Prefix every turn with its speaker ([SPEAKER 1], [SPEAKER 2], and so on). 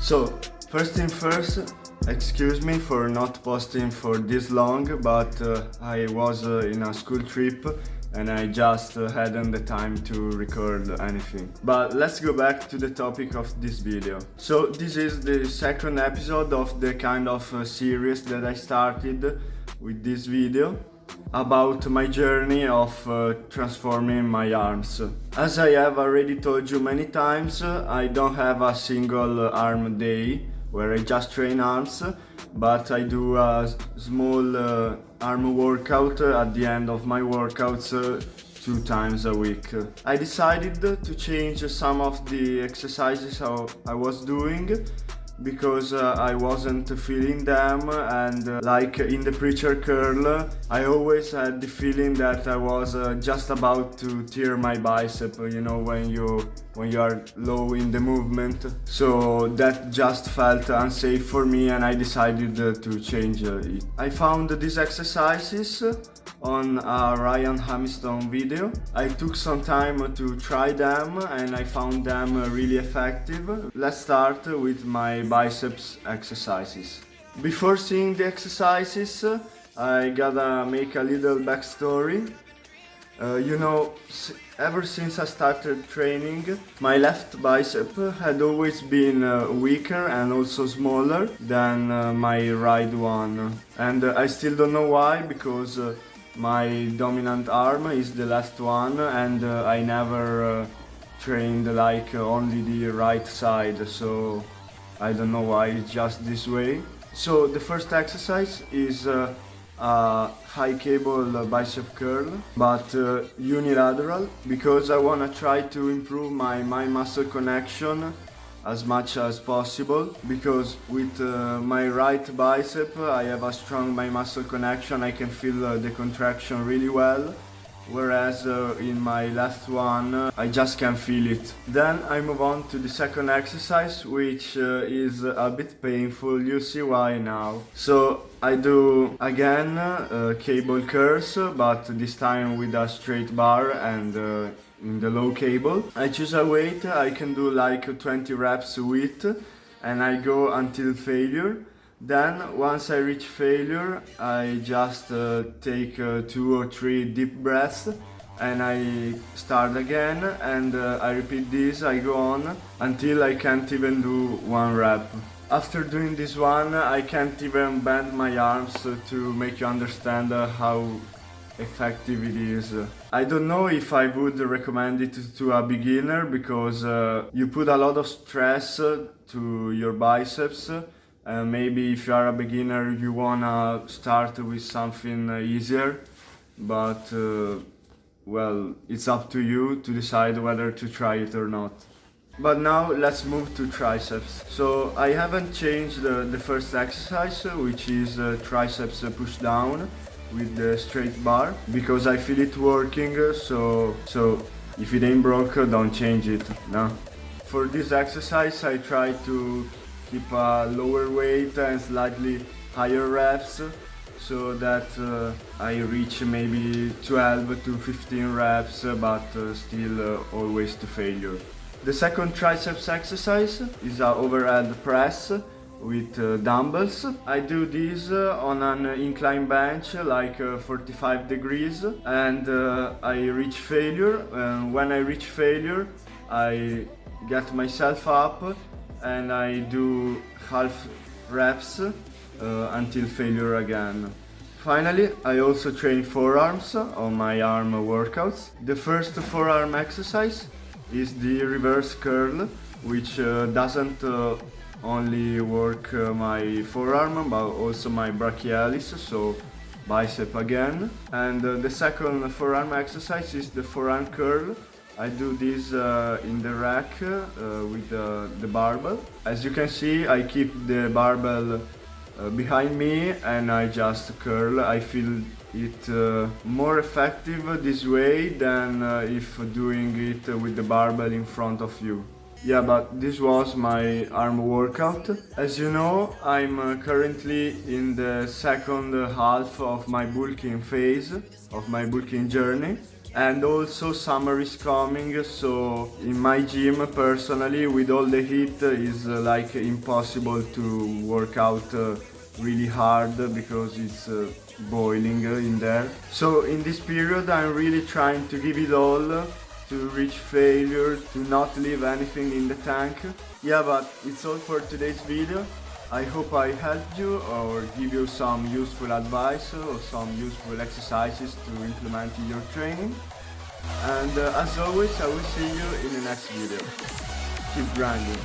[SPEAKER 1] So, first thing first, excuse me for not posting for this long, but I was in a school trip and I just hadn't the time to record anything. But let's go back to the topic of this video. So this is the second episode of the kind of series that I started with this video about my journey of transforming my arms. As I have already told you many times, I don't have a single arm day where I just train arms, but I do a small arm workout at the end of my workouts 2 times a week. I decided to change some of the exercises I was doing because I wasn't feeling them, and like in the preacher curl, I always had the feeling that I was just about to tear my bicep, you know, when you are low in the movement. So that just felt unsafe for me and I decided to change it. I found these exercises on a Ryan Hamiston video. I took some time to try them and I found them really effective. Let's start with my biceps exercises. Before seeing the exercises, I gotta make a little backstory. You know, ever since I started training, my left bicep had always been weaker and also smaller than my right one. And I still don't know why, because my dominant arm is the left one and I never trained like only the right side, so I don't know why it's just this way. So the first exercise is a high cable bicep curl, but unilateral, because I want to try to improve my mind-muscle connection as much as possible, because with my right bicep I have a strong mind-muscle connection. I can feel the contraction really well, whereas in my left one I just can't feel it. Then I move on to the second exercise, which is a bit painful. You'll see why now. So I do again cable curls, but this time with a straight bar and in the low cable. I choose a weight I can do like 20 reps with and I go until failure. Then once I reach failure, I just take 2 or 3 deep breaths and I start again, and I repeat this. I go on until I can't even do 1 rep. After doing this one, I can't even bend my arms to make you understand how effective it is. I don't know if I would recommend it to a beginner, because you put a lot of stress to your biceps. Maybe if you are a beginner you wanna start with something easier, but well, it's up to you to decide whether to try it or not. But now let's move to triceps. So I haven't changed the first exercise, which is triceps push down with the straight bar, because I feel it working, so if it ain't broke, don't change it, no? For this exercise I try to keep a lower weight and slightly higher reps, so that I reach maybe 12 to 15 reps, but still always to failure. The second triceps exercise is an overhead press with dumbbells. I do this on an incline bench, like 45 degrees, and I reach failure. When I reach failure, I get myself up and I do half reps until failure again. Finally, I also train forearms on my arm workouts. The first forearm exercise is the reverse curl, which doesn't only work my forearm but also my brachialis, so bicep again. And the second forearm exercise is the forearm curl. I do this in the rack with the barbell. As you can see, I keep the barbell behind me and I just curl. I feel it more effective this way than if doing it with the barbell in front of you. Yeah, but this was my arm workout. As you know, I'm currently in the second half of my bulking phase, of my bulking journey. And also summer is coming, so in my gym personally, with all the heat, is like impossible to work out really hard because it's boiling in there. So in this period I'm really trying to give it all, to reach failure, to not leave anything in the tank. Yeah, but it's all for today's video. I hope I helped you or give you some useful advice or some useful exercises to implement in your training. And as always, I will see you in the next video. Keep grinding.